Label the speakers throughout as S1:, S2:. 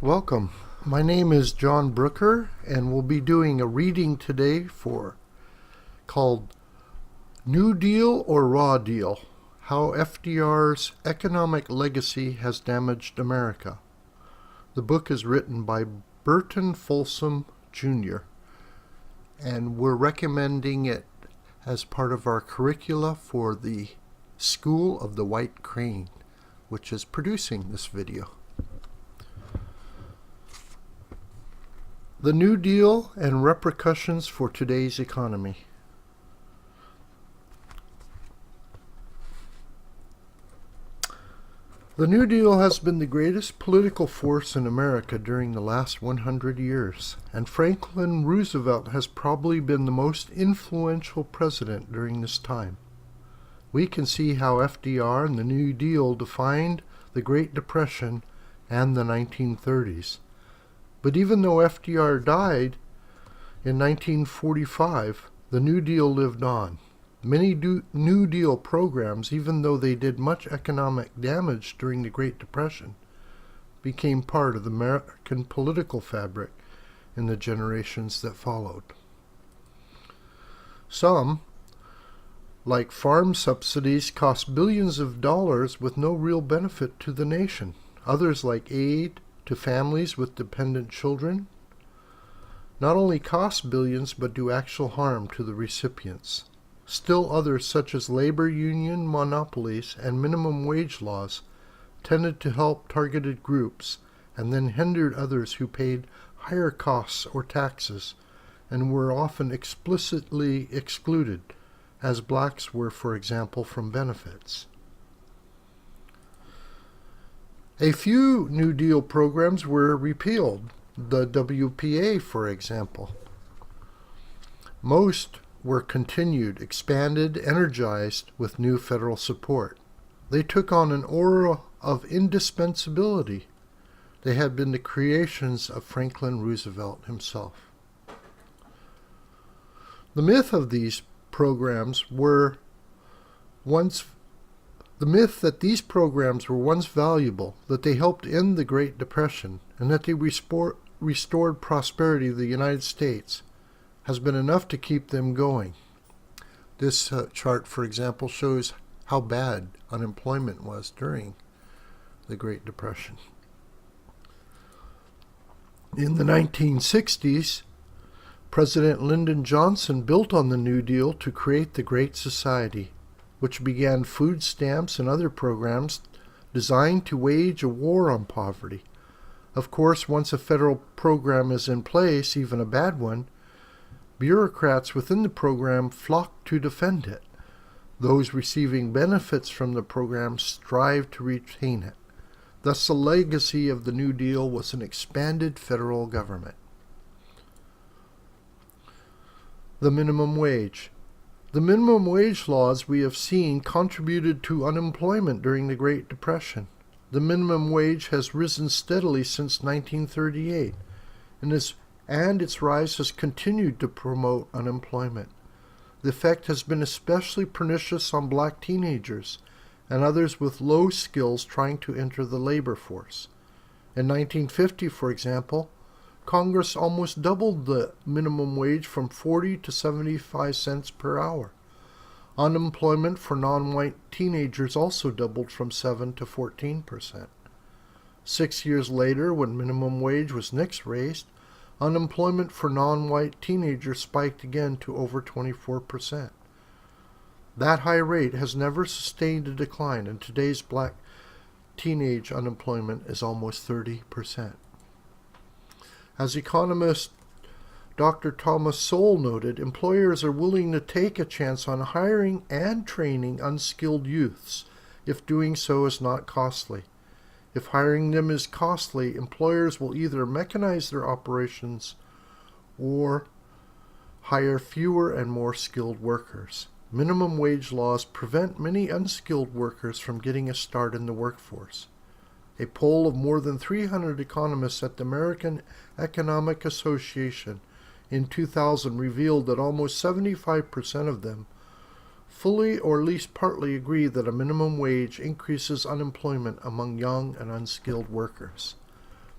S1: Welcome. My name is John Brooker, and we'll be doing a reading today called New Deal or Raw Deal: How FDR's Economic Legacy Has Damaged America. The book is written by Burton Folsom Jr., and we're recommending it as part of our curricula for the School of the White Crane, which is producing this video. The New Deal and Repercussions for Today's Economy. The New Deal has been the greatest political force in America during the last 100 years, and Franklin Roosevelt has probably been the most influential president during this time. We can see how FDR and the New Deal defined the Great Depression and the 1930s. But even though FDR died in 1945, the New Deal lived on. Many New Deal programs, even though they did much economic damage during the Great Depression, became part of the American political fabric in the generations that followed. Some, like farm subsidies, cost billions of dollars with no real benefit to the nation. Others, like aid to families with dependent children, not only cost billions but do actual harm to the recipients. Still others, such as labor union monopolies and minimum wage laws, tended to help targeted groups and then hindered others who paid higher costs or taxes and were often explicitly excluded, as blacks were, for example, from benefits. A few New Deal programs were repealed, the WPA, for example. Most were continued, expanded, energized with new federal support. They took on an aura of indispensability. They had been the creations of Franklin Roosevelt himself. The myth that these programs were once valuable, that they helped end the Great Depression, and that they restored prosperity to the United States, has been enough to keep them going. This chart, for example, shows how bad unemployment was during the Great Depression. In the 1960s, President Lyndon Johnson built on the New Deal to create the Great Society, which began food stamps and other programs designed to wage a war on poverty. Of course, once a federal program is in place, even a bad one, bureaucrats within the program flock to defend it. Those receiving benefits from the program strive to retain it. Thus, the legacy of the New Deal was an expanded federal government. The minimum wage. The minimum wage laws we have seen contributed to unemployment during the Great Depression. The minimum wage has risen steadily since 1938, and its rise has continued to promote unemployment. The effect has been especially pernicious on black teenagers and others with low skills trying to enter the labor force. In 1950, for example, Congress almost doubled the minimum wage from 40 to 75 cents per hour. Unemployment for non-white teenagers also doubled from 7 to 14%. 6 years later, when minimum wage was next raised, unemployment for non-white teenagers spiked again to over 24%. That high rate has never sustained a decline, and today's black teenage unemployment is almost 30%. As economist Dr. Thomas Sowell noted, employers are willing to take a chance on hiring and training unskilled youths if doing so is not costly. If hiring them is costly, employers will either mechanize their operations or hire fewer and more skilled workers. Minimum wage laws prevent many unskilled workers from getting a start in the workforce. A poll of more than 300 economists at the American Economic Association in 2000 revealed that almost 75% of them fully or at least partly agree that a minimum wage increases unemployment among young and unskilled workers.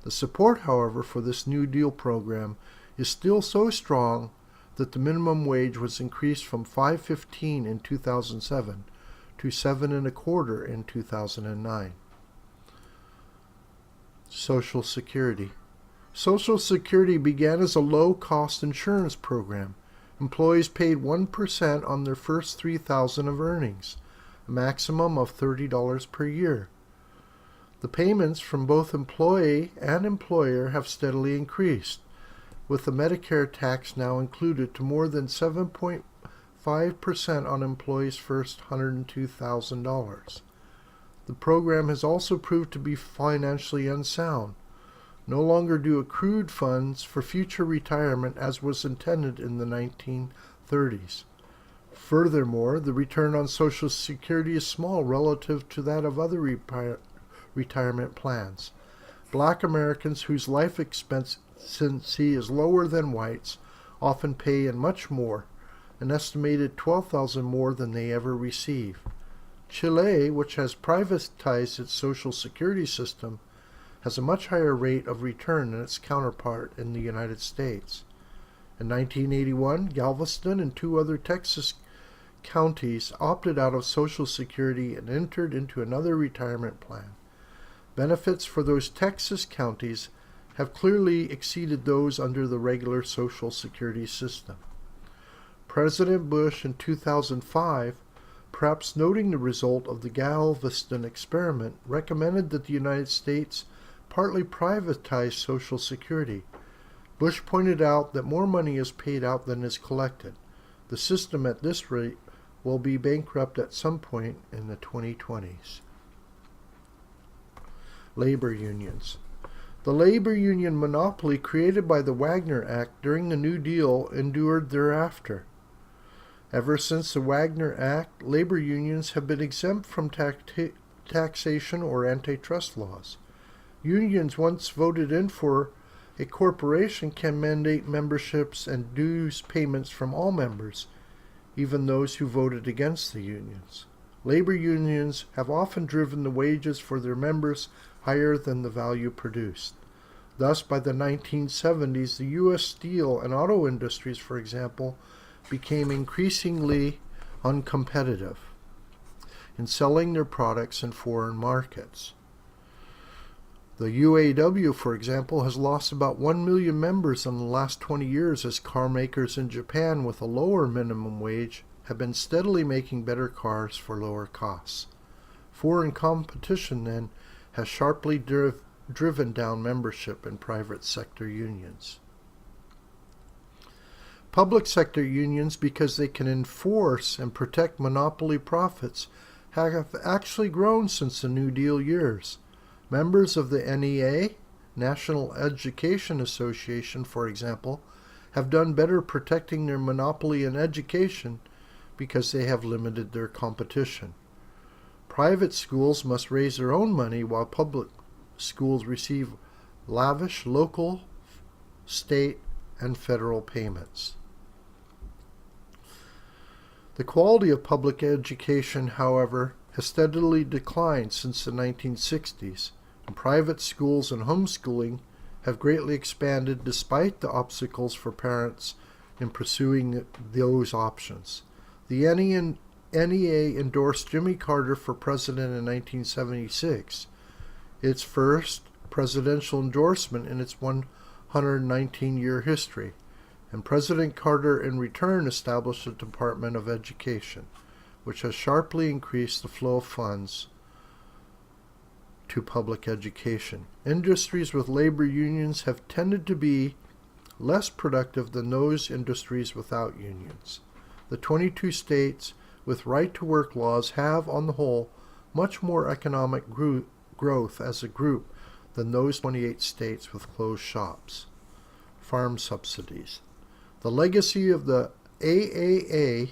S1: The support, however, for this New Deal program is still so strong that the minimum wage was increased from $5.15 in 2007 to $7.25 in 2009. Social Security. Social Security began as a low-cost insurance program. Employees paid 1% on their first $3,000 of earnings, a maximum of $30 per year. The payments from both employee and employer have steadily increased, with the Medicare tax now included to more than 7.5% on employees' first $102,000. The program has also proved to be financially unsound. No longer do accrued funds for future retirement as was intended in the 1930s. Furthermore, the return on Social Security is small relative to that of other retirement plans. Black Americans whose life expectancy is lower than whites often pay in much more, an estimated $12,000 more than they ever receive. Chile, which has privatized its Social Security system, has a much higher rate of return than its counterpart in the United States. In 1981, Galveston and 2 other Texas counties opted out of Social Security and entered into another retirement plan. Benefits for those Texas counties have clearly exceeded those under the regular Social Security system. President Bush in 2005, perhaps noting the result of the Galveston experiment, recommended that the United States partly privatize Social Security. Bush pointed out that more money is paid out than is collected. The system at this rate will be bankrupt at some point in the 2020s. Labor unions. The labor union monopoly created by the Wagner Act during the New Deal endured thereafter. Ever since the Wagner Act, labor unions have been exempt from taxation or antitrust laws. Unions once voted in for a corporation can mandate memberships and dues payments from all members, even those who voted against the unions. Labor unions have often driven the wages for their members higher than the value produced. Thus, by the 1970s, the U.S. steel and auto industries, for example, became increasingly uncompetitive in selling their products in foreign markets. The UAW, for example, has lost about 1 million members in the last 20 years as car makers in Japan with a lower minimum wage have been steadily making better cars for lower costs. Foreign competition, then, has sharply driven down membership in private sector unions. Public sector unions, because they can enforce and protect monopoly profits, have actually grown since the New Deal years. Members of the NEA, National Education Association, for example, have done better protecting their monopoly in education because they have limited their competition. Private schools must raise their own money while public schools receive lavish local, state, and federal payments. The quality of public education, however, has steadily declined since the 1960s, and private schools and homeschooling have greatly expanded despite the obstacles for parents in pursuing those options. The NEA endorsed Jimmy Carter for president in 1976, its first presidential endorsement in its 119-year history, and President Carter in return established a Department of Education, which has sharply increased the flow of funds to public education. Industries with labor unions have tended to be less productive than those industries without unions. The 22 states with right-to-work laws have, on the whole, much more economic growth as a group than those 28 states with closed shops. Farm subsidies. The legacy of the AAA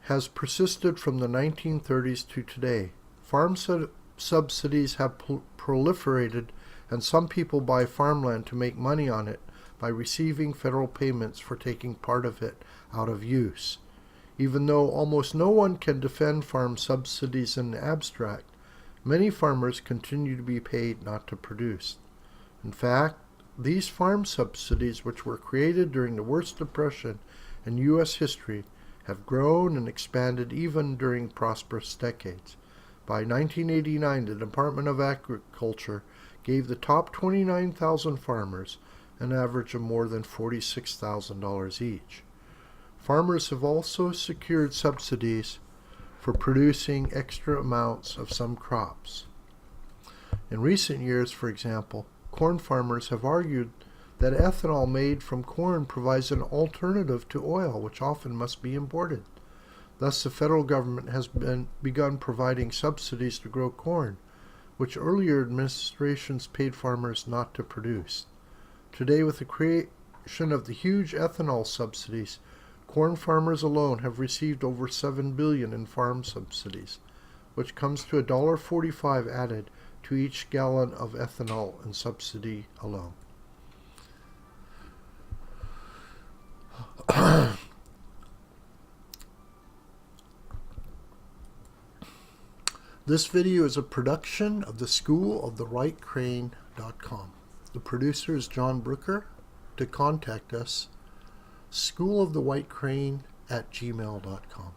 S1: has persisted from the 1930s to today. Farm subsidies have proliferated, and some people buy farmland to make money on it by receiving federal payments for taking part of it out of use. Even though almost no one can defend farm subsidies in the abstract, many farmers continue to be paid not to produce. In fact, these farm subsidies, which were created during the worst depression in U.S. history, have grown and expanded even during prosperous decades. By 1989, the Department of Agriculture gave the top 29,000 farmers an average of more than $46,000 each. Farmers have also secured subsidies for producing extra amounts of some crops. In recent years, for example, corn farmers have argued that ethanol made from corn provides an alternative to oil, which often must be imported. Thus, the federal government has begun providing subsidies to grow corn, which earlier administrations paid farmers not to produce. Today, with the creation of the huge ethanol subsidies, corn farmers alone have received over $7 billion in farm subsidies, which comes to $1.45 added to each gallon of ethanol in subsidy alone. This video is a production of the School of the White Crane.com. The producer is John Brooker. To contact us, schoolofthewhitecrane@gmail.com.